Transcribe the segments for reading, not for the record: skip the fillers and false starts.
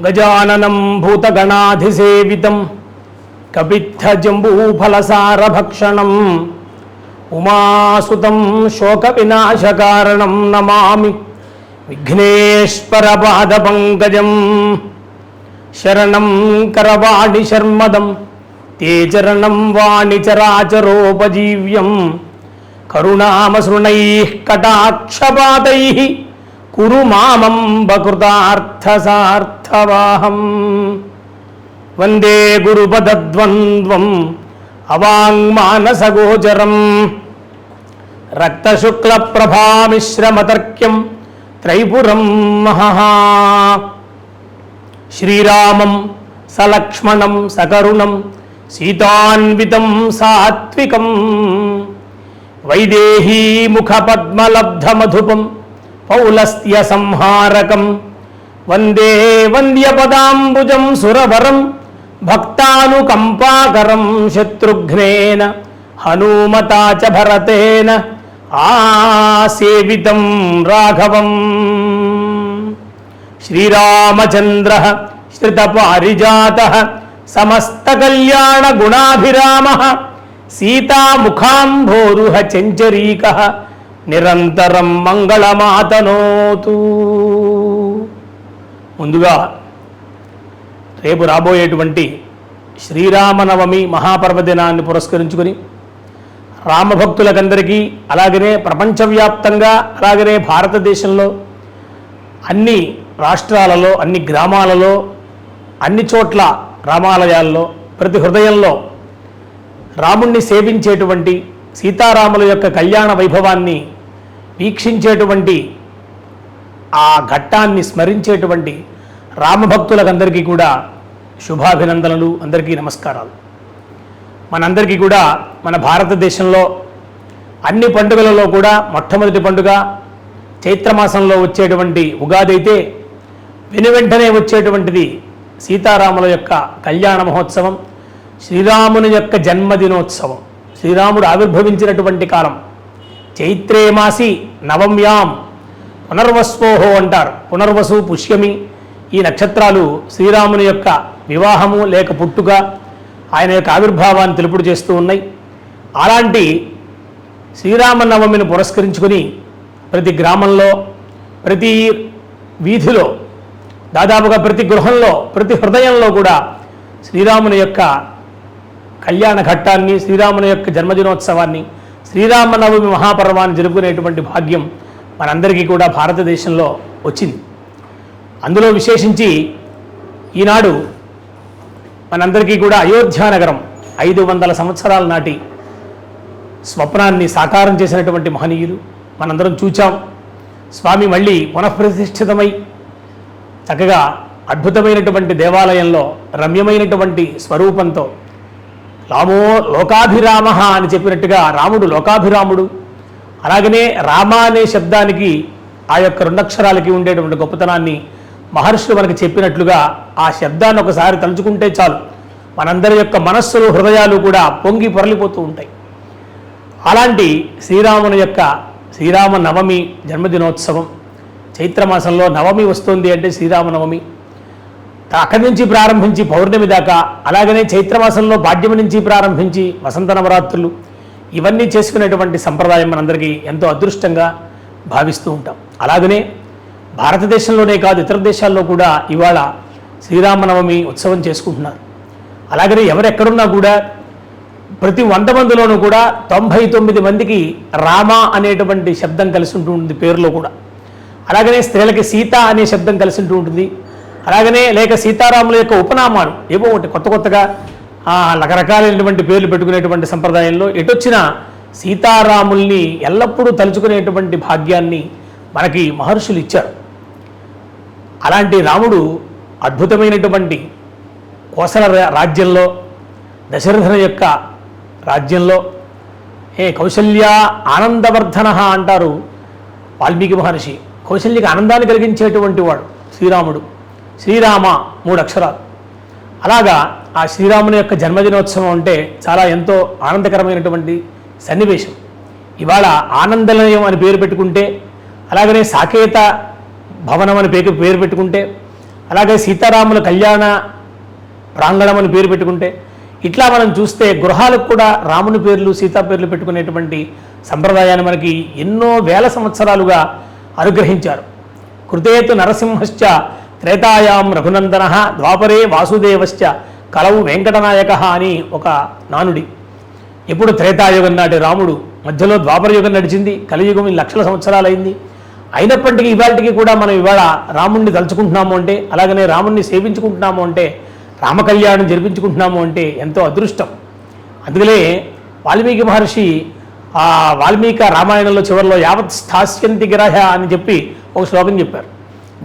గజాననం భూతగణాధిసేవితం కపిత్థజంబూఫలసారభక్షణం ఉమాసుతం శోకవినాశకారణం నమామి విఘ్నేశ్వరపాదపంకజం. శరణం కరవాణి శర్మదం తే చరణం వాణి చరాచరోపజీవ్యం. కరుణామసృణైః కటాక్షపాతైః కురు మామంబ కృతార్థసార్థవాహం. వందే గురుపదద్వంద్వం అవాంగ్మానసగోచరం. రక్తశుక్లప్రభామిశ్రమతర్క్యం త్రైపురం మహః. శ్రీరామం సలక్ష్మణం సకరుణం సీతాన్వితం సాత్వికం. వైదేహీ ముఖపద్మలబ్ధమధుపం పౌలస్త్య సంహారకం. వందే వంద్యపదాంబుజం సురవరం భక్తానుకంపాకరం. శత్రుఘ్నేన హనుమతా చ భరతేన ఆసేవితం రాఘవం. శ్రీరామచంద్రః శ్రితపారిజాతః సమస్తకల్యాణగుణాభిరామः. సీతాముఖాంభోరుహ చంచరీకः నిరంతరం మంగళమాతనోతు. ముందుగా రేపు రాబోయేటువంటి శ్రీరామనవమి మహాపర్వదినాన్ని పురస్కరించుకొని రామభక్తులకందరికీ, అలాగనే ప్రపంచవ్యాప్తంగా, అలాగనే భారతదేశంలో అన్ని రాష్ట్రాలలో, అన్ని గ్రామాలలో, అన్ని చోట్ల రామాలయాల్లో, ప్రతి హృదయంలో రాముణ్ణి సేవించేటువంటి, సీతారాముల యొక్క కళ్యాణ వైభవాన్ని వీక్షించేటువంటి, ఆ ఘట్టాన్ని స్మరించేటువంటి రామభక్తులకందరికీ కూడా శుభాభినందనలు. అందరికీ నమస్కారాలు. మనందరికీ కూడా మన భారతదేశంలో అన్ని పండుగలలో కూడా మొట్టమొదటి పండుగ చైత్రమాసంలో వచ్చేటువంటి ఉగాది అయితే, వెనువెంటనే వచ్చేటువంటిది సీతారాముల యొక్క కళ్యాణ మహోత్సవం, శ్రీరాముని యొక్క జన్మదినోత్సవం. శ్రీరాముడు ఆవిర్భవించినటువంటి కాలం చైత్రే మాసి నవమ్యాం పునర్వస్వోహో అంటారు. పునర్వసు, పుష్యమి ఈ నక్షత్రాలు శ్రీరాముని యొక్క వివాహము లేక పుట్టుక, ఆయన యొక్క ఆవిర్భావాన్ని తెలుపుడు చేస్తూ ఉన్నాయి. అలాంటి శ్రీరామనవమిని పురస్కరించుకొని ప్రతి గ్రామంలో, ప్రతి వీధిలో, దాదాపుగా ప్రతి గృహంలో, ప్రతి హృదయంలో కూడా శ్రీరాముని యొక్క కళ్యాణ ఘట్టాన్ని, శ్రీరాముని యొక్క జన్మదినోత్సవాన్ని, శ్రీరామనవమి మహాపర్వాన్ని జరుపుకునేటువంటి భాగ్యం మనందరికీ కూడా భారతదేశంలో వచ్చింది. అందులో విశేషించి ఈనాడు మనందరికీ కూడా అయోధ్యానగరం 500 సంవత్సరాల నాటి స్వప్నాన్ని సాకారం చేసినటువంటి మహనీయులు మనందరం చూచాం. స్వామి మళ్ళీ పునఃప్రతిష్ఠితమై చక్కగా అద్భుతమైనటువంటి దేవాలయంలో రమ్యమైనటువంటి స్వరూపంతో, రామో లోకాభిరామ అని చెప్పినట్టుగా రాముడు లోకాభిరాముడు. అలాగనే రామ అనే శబ్దానికి, ఆ యొక్క 2 అక్షరాలకి ఉండేటువంటి గొప్పతనాన్ని మహర్షులు మనకి చెప్పినట్లుగా ఆ శబ్దాన్ని ఒకసారి తలుచుకుంటే చాలు, మనందరి యొక్క మనస్సులు, హృదయాలు కూడా పొంగి పొరలిపోతూ ఉంటాయి. అలాంటి శ్రీరాముని యొక్క శ్రీరామనవమి జన్మదినోత్సవం చైత్రమాసంలో నవమి వస్తుంది అంటే శ్రీరామనవమి. అక్కడి నుంచి ప్రారంభించి పౌర్ణమి దాకా, అలాగనే చైత్రమాసంలో పాడ్యమి నుంచి ప్రారంభించి వసంత నవరాత్రులు, ఇవన్నీ చేసుకునేటువంటి సంప్రదాయం మనందరికీ ఎంతో అదృష్టంగా భావిస్తూ ఉంటాం. అలాగనే భారతదేశంలోనే కాదు, ఇతర దేశాల్లో కూడా ఇవాళ శ్రీరామనవమి ఉత్సవం చేసుకుంటున్నారు. అలాగనే ఎవరెక్కడున్నా కూడా ప్రతి 100 మందిలోనూ కూడా 99 మందికి రామ అనేటువంటి శబ్దం కలిసి ఉంటూ ఉంటుంది పేరులో కూడా. అలాగనే స్త్రీలకి సీత అనే శబ్దం కలిసి ఉంటూ ఉంటుంది. అలాగనే లేక సీతారాముల యొక్క ఉపనామాలు ఏవో ఒకటి కొత్త కొత్తగా రకరకాలైనటువంటి పేర్లు పెట్టుకునేటువంటి సంప్రదాయంలో ఎటొచ్చినా సీతారాముల్ని ఎల్లప్పుడూ తలుచుకునేటువంటి భాగ్యాన్ని మనకి మహర్షులు ఇచ్చారు. అలాంటి రాముడు అద్భుతమైనటువంటి కోసల రాజ్యంలో, దశరథుని యొక్క రాజ్యంలో, కౌశల్య ఆనందవర్ధన అంటారు వాల్మీకి మహర్షి. కౌశల్యకి ఆనందాన్ని కలిగించేటువంటి వాడు శ్రీరాముడు. శ్రీరామ 3 అక్షరాలు. అలాగా ఆ శ్రీరాముని యొక్క జన్మదినోత్సవం అంటే చాలా ఎంతో ఆనందకరమైనటువంటి సన్నివేశం. ఇవాళ ఆనందలయం అని పేరు పెట్టుకుంటే, అలాగనే సాకేత భవనం అని పేరు పెట్టుకుంటే, అలాగే సీతారాముల కళ్యాణ ప్రాంగణం అని పేరు పెట్టుకుంటే, ఇట్లా మనం చూస్తే గృహాలకు కూడా రాముని పేర్లు సీతా పేర్లు పెట్టుకునేటువంటి సంప్రదాయాన్ని మనకి ఎన్నో వేల సంవత్సరాలుగా అనుగ్రహించారు. కృతేతు నరసింహశ్చ త్రేతాయాం రఘునందన ద్వాపరే వాసుదేవశ్చ కలవు వెంకటనాయక అని ఒక నానుడి. ఎప్పుడు త్రేతాయుగం నాటి రాముడు, మధ్యలో ద్వాపర యుగం నడిచింది, కలియుగం లక్షల సంవత్సరాలైంది. అయినప్పటికీ ఇవాళకి కూడా మనం ఇవాళ రాముణ్ణి తలుచుకుంటున్నాము అంటే, అలాగనే రాముణ్ణి సేవించుకుంటున్నాము అంటే, రామకళ్యాణం జరిపించుకుంటున్నాము అంటే ఎంతో అదృష్టం. అందుకనే వాల్మీకి మహర్షి ఆ వాల్మీకి రామాయణంలో చివరిలో యావత్ స్థాస్యంతి గిరహ అని చెప్పి ఒక శ్లోకం చెప్పారు.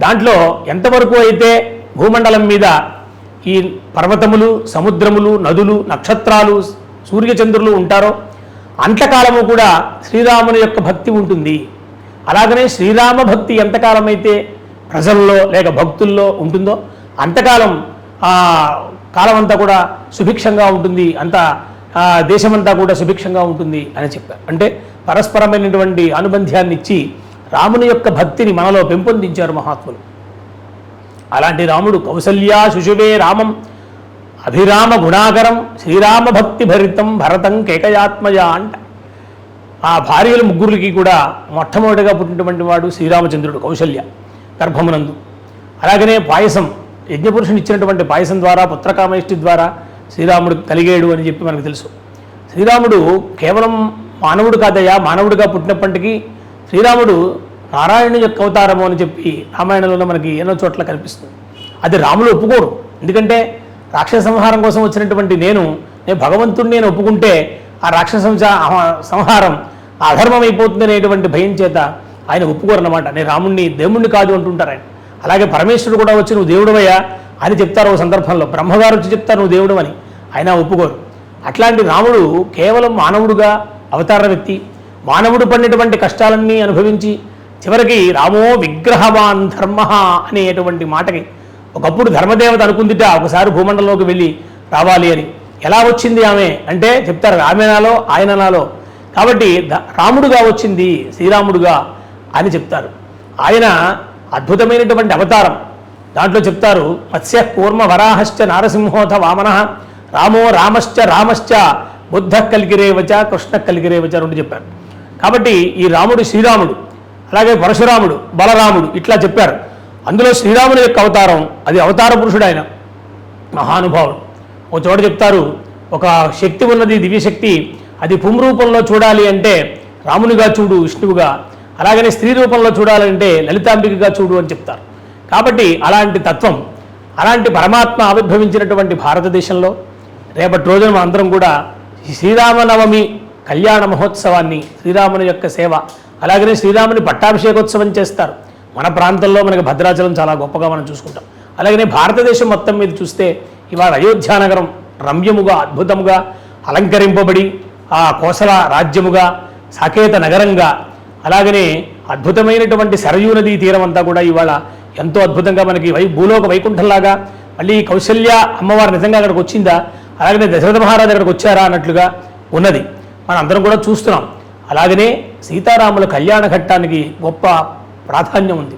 దాంట్లో ఎంతవరకు అయితే భూమండలం మీద ఈ పర్వతములు, సముద్రములు, నదులు, నక్షత్రాలు, సూర్యచంద్రులు ఉంటారో అంతకాలము కూడా శ్రీరాముని యొక్క భక్తి ఉంటుంది. అలాగనే శ్రీరామ భక్తి ఎంతకాలం అయితే ప్రజల్లో లేక భక్తుల్లో ఉంటుందో అంతకాలం ఆ కాలం అంతా కూడా సుభిక్షంగా ఉంటుంది, అంతా దేశమంతా కూడా సుభిక్షంగా ఉంటుంది అని చెప్పారు. అంటే పరస్పరమైనటువంటి అనుబంధాన్ని ఇచ్చి రాముని యొక్క భక్తిని మనలో పెంపొందించారు మహాత్ములు. అలాంటి రాముడు కౌసల్యా శుశువే రామం అభిరామ గుణాకరం శ్రీరామ భక్తి భరితం భరతం కేకయాత్మజ అంట. ఆ భార్యలు ముగ్గురికి కూడా మొట్టమొదటిగా పుట్టినటువంటి వాడు శ్రీరామచంద్రుడు కౌశల్య గర్భమునందు. అలాగనే పాయసం, యజ్ఞపురుషుని ఇచ్చినటువంటి పాయసం ద్వారా పుత్రకామేష్టి ద్వారా శ్రీరాముడు కలిగాడు అని చెప్పి మనకు తెలుసు. శ్రీరాముడు కేవలం మానవుడు కాదయ్యా, మానవుడిగా పుట్టినప్పటికీ శ్రీరాముడు నారాయణుని యొక్క అవతారము అని చెప్పి రామాయణంలో మనకి ఎన్నో చోట్ల కనిపిస్తుంది. అది రాములు ఒప్పుకోరు. ఎందుకంటే రాక్షస సంహారం కోసం వచ్చినటువంటి నేను భగవంతుడిని నేను ఒప్పుకుంటే ఆ రాక్షస సంహారం అధర్మం అయిపోతుంది అనేటువంటి భయం చేత ఆయన ఒప్పుకోరు అన్నమాట. నేను రాముణ్ణి దేవుణ్ణి కాదు అంటుంటారు ఆయన. అలాగే పరమేశ్వరుడు కూడా వచ్చి నువ్వు దేవుడవయ్యా అని చెప్తారు ఒక సందర్భంలో, బ్రహ్మగారు వచ్చి చెప్తారు నువ్వు దేవుడు అని, ఆయన ఒప్పుకోరు. అట్లాంటి రాముడు కేవలం మానవుడుగా అవతార వ్యక్తి, మానవుడు పడినటువంటి కష్టాలన్నీ అనుభవించి చివరికి రామో విగ్రహవాన్ ధర్మ అనేటువంటి మాటకి ఒకప్పుడు ధర్మదేవత అనుకుందిట ఒకసారి భూమండలంలోకి వెళ్ళి రావాలి అని. ఎలా వచ్చింది ఆమె అంటే చెప్తారు ఆమె నాలో ఆయన నాలో, కాబట్టి రాముడుగా వచ్చింది శ్రీరాముడుగా అని చెప్తారు. ఆయన అద్భుతమైనటువంటి అవతారం. దాంట్లో చెప్తారు మత్స్య కూర్మ వరాహశ్చ నారసింహోథ వామన రామో రామశ్చ బుద్ధ కలిగిరేవచ కృష్ణ కలిగిరేవచ రెండు చెప్పారు. కాబట్టి ఈ రాముడు శ్రీరాముడు, అలాగే పరశురాముడు బలరాముడు ఇట్లా చెప్పారు. అందులో శ్రీరాముని యొక్క అవతారం, అది అవతార పురుషుడు, ఆయన మహానుభావుడు. ఒక చోట చెప్తారు ఒక శక్తి ఉన్నది, దివ్యశక్తి, అది పుంరూపంలో చూడాలి అంటే రామునిగా చూడు విష్ణువుగా, అలాగనే స్త్రీ రూపంలో చూడాలంటే లలితాంబికగా చూడు అని చెప్తారు. కాబట్టి అలాంటి తత్వం, అలాంటి పరమాత్మ ఆవిర్భవించినటువంటి భారతదేశంలో రేపటి రోజున మనందరం కూడా శ్రీరామనవమి కళ్యాణ మహోత్సవాన్ని, శ్రీరాముని యొక్క సేవ, అలాగనే శ్రీరాముని పట్టాభిషేకోత్సవం చేస్తారు. మన ప్రాంతంలో మనకి భద్రాచలం చాలా గొప్పగా మనం చూసుకుంటాం. అలాగనే భారతదేశం మొత్తం మీద చూస్తే ఇవాళ అయోధ్యానగరం రమ్యముగా అద్భుతముగా అలంకరింపబడి ఆ కోసల రాజ్యముగా సాకేత నగరంగా, అలాగనే అద్భుతమైనటువంటి సరయూ నదీ తీరం అంతా కూడా ఇవాళ ఎంతో అద్భుతంగా మనకి భూలోక వైకుంఠంలాగా, మళ్ళీ కౌశల్య అమ్మవారు నిజంగా అక్కడికి వచ్చిందా, అలాగనే దశరథ మహారాజు అక్కడికి వచ్చారా అన్నట్లుగా ఉన్నది మనం అందరం కూడా చూస్తున్నాం. అలాగనే సీతారాముల కళ్యాణ ఘట్టానికి గొప్ప ప్రాధాన్యం ఉంది.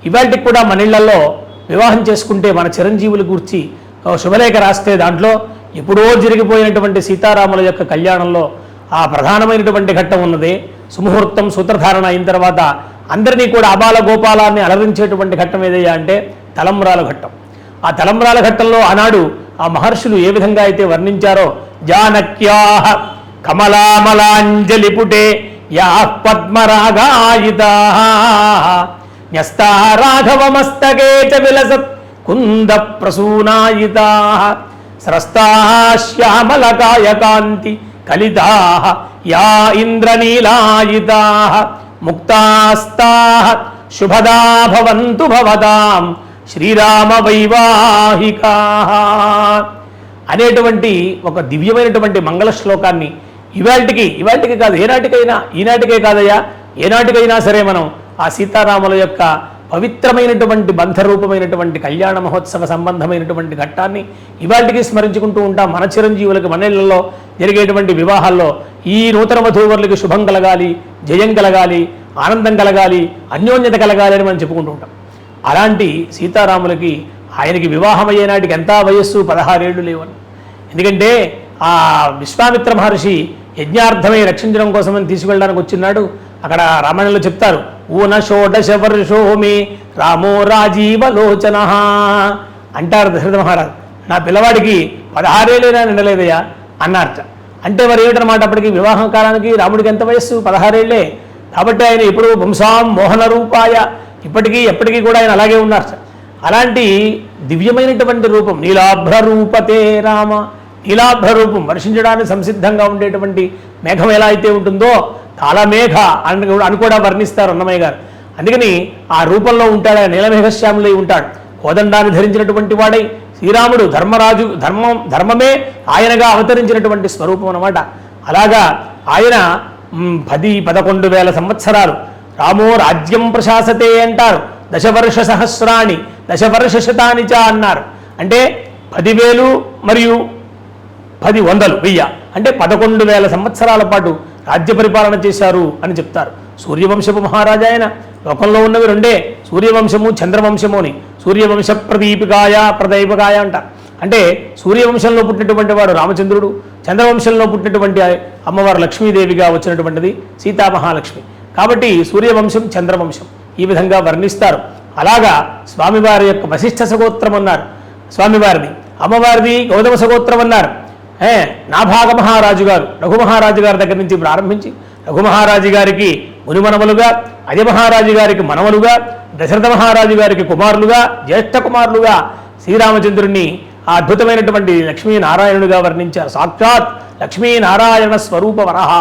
ఇవాళకి కూడా మన ఇళ్లలో వివాహం చేసుకుంటే మన చిరంజీవుల గురించి శుభలేఖ రాస్తే దాంట్లో ఎప్పుడో జరిగిపోయినటువంటి సీతారాముల యొక్క కళ్యాణంలో ఆ ప్రధానమైనటువంటి ఘట్టం ఉన్నదే. సుముహూర్తం సూత్రధారణ అయిన తర్వాత అందరినీ కూడా అబాల గోపాలాన్ని అలరించేటువంటి ఘట్టం ఏదయ్యా అంటే తలంబ్రాల ఘట్టం. ఆ తలంబ్రాల ఘట్టంలో ఆనాడు ఆ మహర్షులు ఏ విధంగా అయితే వర్ణించారో, జానక్యాః కమలామలాంజలి పుటే యాః పద్మరాగాయితాః న్యస్తా రాఘవమస్తకే చ విలసత్ కుంద ప్రసూనాయితాః స్రస్తాః శ్యామలకాయకాంతి కలితాః యా ఇంద్రనీలాయితాః ముక్తాస్తాః శుభదా భవంతు భవతాం శ్రీరామ వైవాహికాః అనేటువంటి ఒక దివ్యమైనటువంటి మంగళ శ్లోకాన్ని ఇవాళకి కాదు, ఈనాటికే కాదయ్యా, ఏనాటికైనా సరే మనం ఆ సీతారాముల యొక్క పవిత్రమైనటువంటి బంధరూపమైనటువంటి కళ్యాణ మహోత్సవ సంబంధమైనటువంటి ఘట్టాన్ని ఇవాళకి స్మరించుకుంటూ ఉంటాం. మన చిరంజీవులకు మన ఇళ్లలో జరిగేటువంటి వివాహాల్లో ఈ నూతన వధూవరులకి శుభం కలగాలి, జయం కలగాలి, ఆనందం కలగాలి, అన్యోన్యత కలగాలి అని మనం చెప్పుకుంటూ ఉంటాం. అలాంటి సీతారాములకి ఆయనకి వివాహం అయ్యే నాటికి ఎంత వయస్సు 16 ఏళ్ళు లేవని. ఎందుకంటే ఆ విశ్వామిత్ర మహర్షి యజ్ఞార్థమై రక్షించడం కోసమని తీసుకెళ్ళడానికి వచ్చినాడు. అక్కడ రామాయణంలో చెప్తారు, ఊన షోడశ వర్షోమి రామో రాజీవలోచన అంటారు దశరథ మహారాజు. నా పిల్లవాడికి 16 ఏళ్ళైనా నిండలేదయ్యా అన్నారట. అంటే మరి ఏమిటనమాట, అప్పటికి వివాహం కాలానికి రాముడికి ఎంత వయస్సు? 16 ఏళ్ళే. కాబట్టి ఆయన ఇప్పుడు వంశాం మోహన రూపాయ, ఇప్పటికీ ఎప్పటికీ కూడా ఆయన అలాగే ఉన్నారు. అలాంటి దివ్యమైనటువంటి రూపం నీలాభ్ర రూపతే రామ, నీలాభ్ర రూపం వర్షించడానికి సంసిద్ధంగా ఉండేటువంటి మేఘం ఎలా అయితే ఉంటుందో కాలమేఘ అని కూడా వర్ణిస్తారు అన్నమయ్య గారు. అందుకని ఆ రూపంలో ఉంటాడు, ఆయన నీలమేఘశ్యాములై ఉంటాడు. కోదండాన్ని ధరించినటువంటి వాడై శ్రీరాముడు ధర్మరాజు, ధర్మమే ఆయనగా అవతరించినటువంటి స్వరూపం అన్నమాట. అలాగా ఆయన 10-11 వేల సంవత్సరాలు రామో రాజ్యం ప్రశాసతే అంటారు. దశవర్ష సహస్రాణి దశవర్ష శతాని చ అన్నారు. అంటే 10,000 మరియు 10,100 అంటే 11,000 సంవత్సరాల పాటు రాజ్య పరిపాలన చేశారు అని చెప్తారు. సూర్యవంశపు మహారాజా ఆయన. లోకంలో ఉన్నవి రెండే, సూర్యవంశము చంద్రవంశము అని. సూర్యవంశ ప్రదీపకాయ అంటారు. అంటే సూర్యవంశంలో పుట్టినటువంటి వాడు రామచంద్రుడు, చంద్రవంశంలో పుట్టినటువంటి అమ్మవారు లక్ష్మీదేవిగా వచ్చినటువంటిది సీతామహాలక్ష్మి. కాబట్టి సూర్యవంశం చంద్రవంశం ఈ విధంగా వర్ణిస్తారు. అలాగా స్వామివారి యొక్క వశిష్ఠ సగోత్రం అన్నారు స్వామివారిని, అమ్మవారిది గౌతమ సగోత్రం అన్నారు. నాభాగ మహారాజు గారు రఘుమహారాజు గారి దగ్గర నుంచి ప్రారంభించి రఘుమహారాజు గారికి మునిమనవలుగా, అజమహారాజు గారికి మనవలుగా, దశరథ మహారాజు గారికి కుమారులుగా, జ్యేష్ఠ కుమారులుగా శ్రీరామచంద్రుణ్ణి ఆ అద్భుతమైనటువంటి లక్ష్మీనారాయణుడిగా వర్ణించారు. సాక్షాత్ లక్ష్మీనారాయణ స్వరూప వరహ.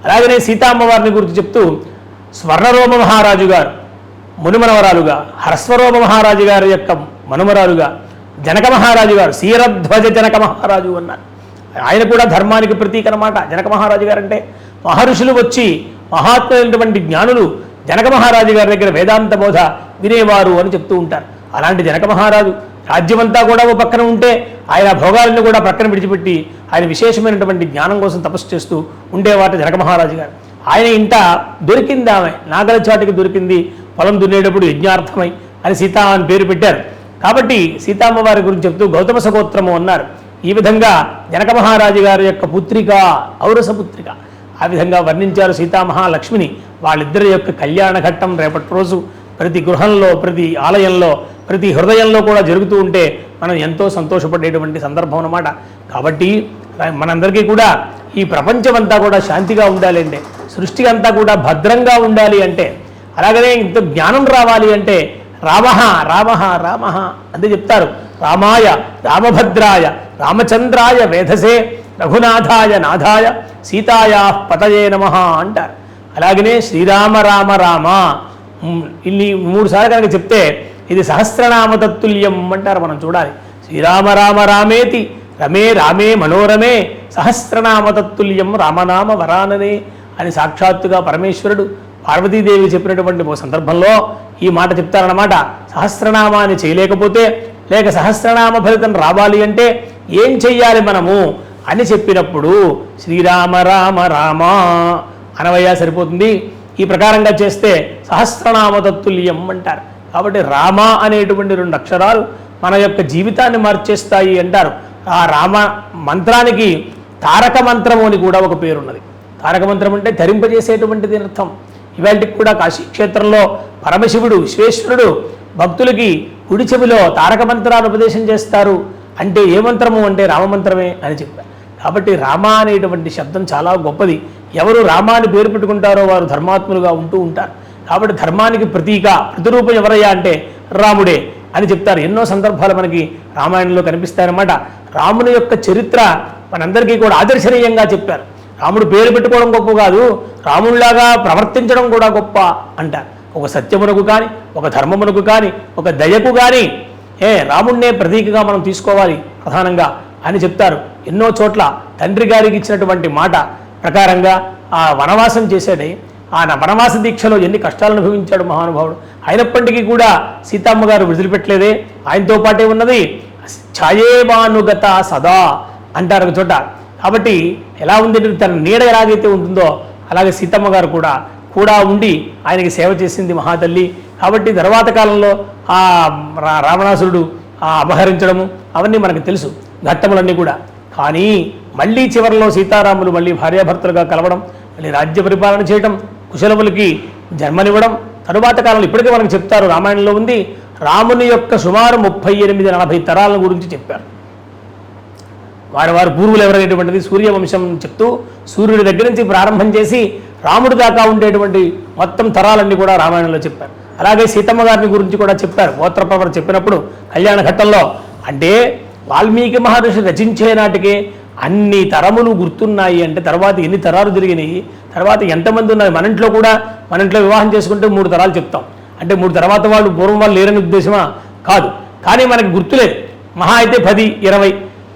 అలాగనే సీతామ్మవారిని గురించి చెప్తూ స్వర్ణరోమ మహారాజు గారు మునిమనవరాలుగా, హరస్వరోమ మహారాజు గారి యొక్క మనుమరాలుగా, జనక మహారాజు గారు శీరధ్వజ జనక మహారాజు అన్నారు. ఆయన కూడా ధర్మానికి ప్రతీక అన్నమాట. జనక మహారాజు గారు అంటే మహర్షులు వచ్చి మహాత్ములైనటువంటి జ్ఞానులు జనక మహారాజు గారి దగ్గర వేదాంత బోధ వినేవారు అని చెప్తూ ఉంటారు. అలాంటి జనక మహారాజు రాజ్యమంతా కూడా ఓ పక్కన ఉంటే ఆయన భోగాలను కూడా పక్కన విడిచిపెట్టి ఆయన విశేషమైనటువంటి జ్ఞానం కోసం తపస్సు చేస్తూ ఉండేవాట జనక మహారాజు గారు. ఆయన ఇంట దొరికింది ఆమె, నాగల చాటుకి దొరికింది, పొలం దున్నేటప్పుడు యజ్ఞార్థమై అని సీతా అని పేరు పెట్టారు. కాబట్టి సీతామ్మవారి గురించి చెప్తూ గౌతమ సగోత్రము అన్నారు. ఈ విధంగా జనక మహారాజు గారి యొక్క పుత్రిక, ఔరస పుత్రిక, ఆ విధంగా వర్ణించారు సీతామహాలక్ష్మిని. వాళ్ళిద్దరి యొక్క కళ్యాణ ఘట్టం రేపటి రోజు ప్రతి గృహంలో, ప్రతి ఆలయంలో, ప్రతి హృదయంలో కూడా జరుగుతూ ఉంటే మనం ఎంతో సంతోషపడేటువంటి సందర్భం అన్నమాట. కాబట్టి మనందరికీ కూడా ఈ ప్రపంచం అంతా కూడా శాంతిగా ఉండాలి అంటే, సృష్టి అంతా కూడా భద్రంగా ఉండాలి అంటే, అలాగనే ఇంత జ్ఞానం రావాలి అంటే రామ రామ రామ అంతే చెప్తారు. రామాయ రామభద్రాయ రామచంద్రాయ వేధసే రఘునాథాయ నాథాయ సీతాయా పతయే నమః అంటారు. అలాగనే శ్రీరామ రామ రామ ఇన్ని 3 సార్లు కనుక చెప్తే ఇది సహస్రనామ తత్తుల్యం అంటారు. మనం చూడాలి. శ్రీరామ రామ రామేతి రమే రామే మనోరమే సహస్రనామ తత్తుల్యం రామనామ వరాననే అని సాక్షాత్తుగా పరమేశ్వరుడు పార్వతీదేవి చెప్పినటువంటి ఓ సందర్భంలో ఈ మాట చెప్తారన్నమాట. సహస్రనామాన్ని చేయలేకపోతే, లేక సహస్రనామ ఫలితం రావాలి అంటే ఏం చెయ్యాలి మనము అని చెప్పినప్పుడు శ్రీరామ రామ రామ అనవయ్యా సరిపోతుంది. ఈ ప్రకారంగా చేస్తే సహస్రనామ తత్తుల్యం అంటారు. కాబట్టి రామ అనేటువంటి 2 అక్షరాలు మన యొక్క జీవితాన్ని మార్చేస్తాయి అంటారు. ఆ రామ మంత్రానికి తారక మంత్రము అని కూడా ఒక పేరున్నది. తారక మంత్రం అంటే ధరింపజేసేటువంటిది అర్థం. ఇవాళకి కూడా కాశీక్షేత్రంలో పరమశివుడు విశ్వేశ్వరుడు భక్తులకి కుడి చెవిలో తారక మంత్రాలు ఉపదేశం చేస్తారు. అంటే ఏ మంత్రము అంటే రామమంత్రమే అని చెప్పారు. కాబట్టి రామ అనేటువంటి శబ్దం చాలా గొప్పది. ఎవరు రామాని పేరు పెట్టుకుంటారో వారు ధర్మాత్ములుగా ఉంటూ ఉంటారు. కాబట్టి ధర్మానికి ప్రతిరూపం ఎవరయ్యా అంటే రాముడే అని చెప్తారు. ఎన్నో సందర్భాలు మనకి రామాయణంలో కనిపిస్తాయన్నమాట. రాముని యొక్క చరిత్ర మనందరికీ కూడా ఆదర్శనీయంగా చెప్పారు. రాముడు పేరు పెట్టుకోవడం గొప్ప కాదు, రాముడిలాగా ప్రవర్తించడం కూడా గొప్ప అంటారు. ఒక సత్యమునకు కానీ, ఒక ధర్మమునకు కానీ, ఒక దయకు కానీ రాముడినే ప్రతీకగా మనం తీసుకోవాలి ప్రధానంగా అని చెప్తారు. ఎన్నో చోట్ల తండ్రి గారికి ఇచ్చినటువంటి మాట ప్రకారంగా ఆ వనవాసం చేశాడే, ఆ వనవాస దీక్షలో ఎన్ని కష్టాలు అనుభవించాడు మహానుభావుడు. అయినప్పటికీ కూడా సీతమ్మ గారు వదిలిపెట్టలేదే, ఆయనతో పాటే ఉన్నది. ఛాయేమానుగత సదా అంటారు ఒక చోట. కాబట్టి ఎలా ఉంది, తన నీడ ఎలాగైతే ఉంటుందో అలాగే సీతమ్మ గారు కూడా ఉండి ఆయనకి సేవ చేసింది మహాతల్లి. కాబట్టి తర్వాత కాలంలో ఆ రావణాసురుడు అపహరించడము అవన్నీ మనకు తెలుసు ఘట్టములన్నీ కూడా. కానీ మళ్ళీ చివరిలో సీతారాములు మళ్ళీ భార్యాభర్తలుగా కలవడం, మళ్ళీ రాజ్య పరిపాలన చేయడం, కుశలవులకి జన్మనివ్వడం, తరువాత కాలంలో ఇప్పటికే మనకు చెప్తారు, రామాయణంలో ఉంది, రాముని యొక్క సుమారు 38-40 తరాల గురించి చెప్పారు. వారి పూర్వులు ఎవరైనటువంటిది సూర్యవంశం చెప్తూ సూర్యుడి దగ్గర నుంచి ప్రారంభం చేసి రాముడి దాకా ఉండేటువంటి మొత్తం తరాలన్నీ కూడా రామాయణంలో చెప్పారు. అలాగే సీతమ్మ గారిని గురించి కూడా చెప్పారు గోత్రపరమ చెప్పినప్పుడు కళ్యాణ ఘట్టంలో. అంటే వాల్మీకి మహర్షి రచించే నాటికే అన్ని తరములు గుర్తున్నాయి అంటే తర్వాత ఎన్ని తరాలు తిరిగినాయి, తర్వాత ఎంతమంది ఉన్నారు. మన ఇంట్లో కూడా, మన ఇంట్లో వివాహం చేసుకుంటే 3 తరాలు చెప్తాం. అంటే 3 తర్వాత వాళ్ళు పూర్వం వాళ్ళు లేరని ఉద్దేశమా? కాదు. కానీ మనకి గుర్తులేదు. మహా అయితే 10-20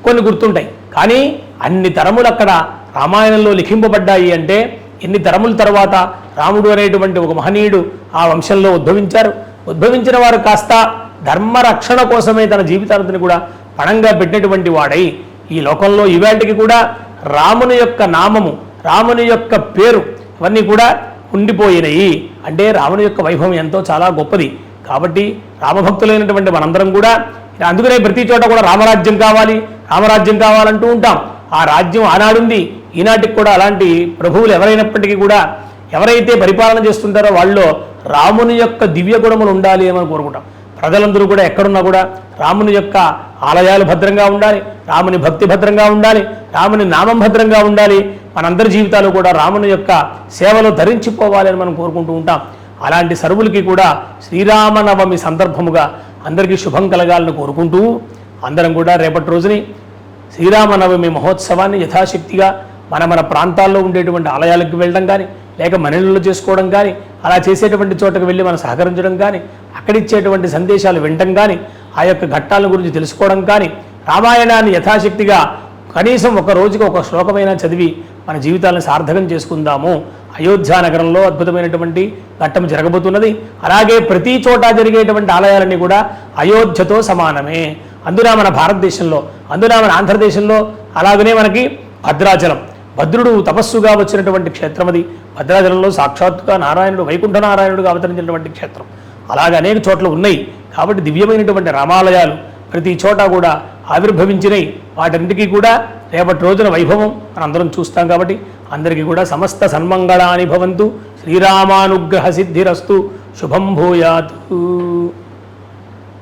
కొన్ని గుర్తుంటాయి. కానీ అన్ని తరములు అక్కడ రామాయణంలో లిఖింపబడ్డాయి. అంటే ఎన్ని తరముల తర్వాత రాముడు అనేటువంటి ఒక మహనీయుడు ఆ వంశంలో ఉద్భవించారు. ఉద్భవించిన వారు కాస్త ధర్మరక్షణ కోసమే తన జీవితాన్ని కూడా పణంగా పెట్టినటువంటి వాడై ఈ లోకంలో ఈవేళకి కూడా రాముని యొక్క నామము, రాముని యొక్క పేరు అవన్నీ కూడా ఉండిపోయినాయి. అంటే రాముని యొక్క వైభవం ఎంతో చాలా గొప్పది. కాబట్టి రామభక్తులైనటువంటి మనందరం కూడా అందుకనే ప్రతి చోట కూడా రామరాజ్యం కావాలి, రామరాజ్యం కావాలంటూ ఉంటాం. ఆ రాజ్యం ఆనాడుంది, ఈనాటికి కూడా అలాంటి ప్రభువులు ఎవరైనప్పటికీ కూడా ఎవరైతే పరిపాలన చేస్తుంటారో వాళ్ళలో రాముని యొక్క దివ్య గుణములు ఉండాలి అని మనం కోరుకుంటాం. ప్రజలందరూ కూడా ఎక్కడున్నా కూడా రాముని యొక్క ఆలయాలు భద్రంగా ఉండాలి, రాముని భక్తి భద్రంగా ఉండాలి, రాముని నామం భద్రంగా ఉండాలి. మనందరి జీవితాలు కూడా రాముని యొక్క సేవలో ధరించిపోవాలి అని మనం కోరుకుంటూ ఉంటాం. అలాంటి సర్వులకి కూడా శ్రీరామనవమి సందర్భముగా అందరికీ శుభం కలగాలని కోరుకుంటూ అందరం కూడా రేపటి రోజుని శ్రీరామనవమి మహోత్సవాన్ని యథాశక్తిగా మన ప్రాంతాల్లో ఉండేటువంటి ఆలయాలకు వెళ్ళడం కానీ, లేక మనలో చేసుకోవడం కానీ, అలా చేసేటువంటి చోటకు వెళ్ళి మనం సహకరించడం కానీ, అక్కడిచ్చేటువంటి సందేశాలు వినటం కానీ, ఆ యొక్క ఘట్టాల గురించి తెలుసుకోవడం కానీ, రామాయణాన్ని యథాశక్తిగా కనీసం ఒక రోజుకి ఒక శ్లోకమైనా చదివి మన జీవితాలను సార్థకం చేసుకుందాము. అయోధ్య నగరంలో అద్భుతమైనటువంటి ఘట్టం జరగబోతున్నది. అలాగే ప్రతి చోట జరిగేటువంటి ఆలయాలన్నీ కూడా అయోధ్యతో సమానమే. అందున మన భారతదేశంలో, అందున మన ఆంధ్రదేశంలో, అలాగనే మనకి భద్రాచలం, భద్రుడు తపస్సుగా వచ్చినటువంటి క్షేత్రం అది. భద్రాచలంలో సాక్షాత్తుగా నారాయణుడు, వైకుంఠ నారాయణుడుగా అవతరించినటువంటి క్షేత్రం. అలాగే అనేక చోట్ల ఉన్నాయి. కాబట్టి దివ్యమైనటువంటి రామాలయాలు ప్రతి చోట కూడా ఆవిర్భవించినాయి. వాటింటికి కూడా రేపటి రోజున వైభవం మనందరం చూస్తాం. కాబట్టి అందరికీ కూడా సమస్త సన్మంగళాని భవంతు. శ్రీరామానుగ్రహ సిద్ధిరస్తు. శుభం భూయాత్.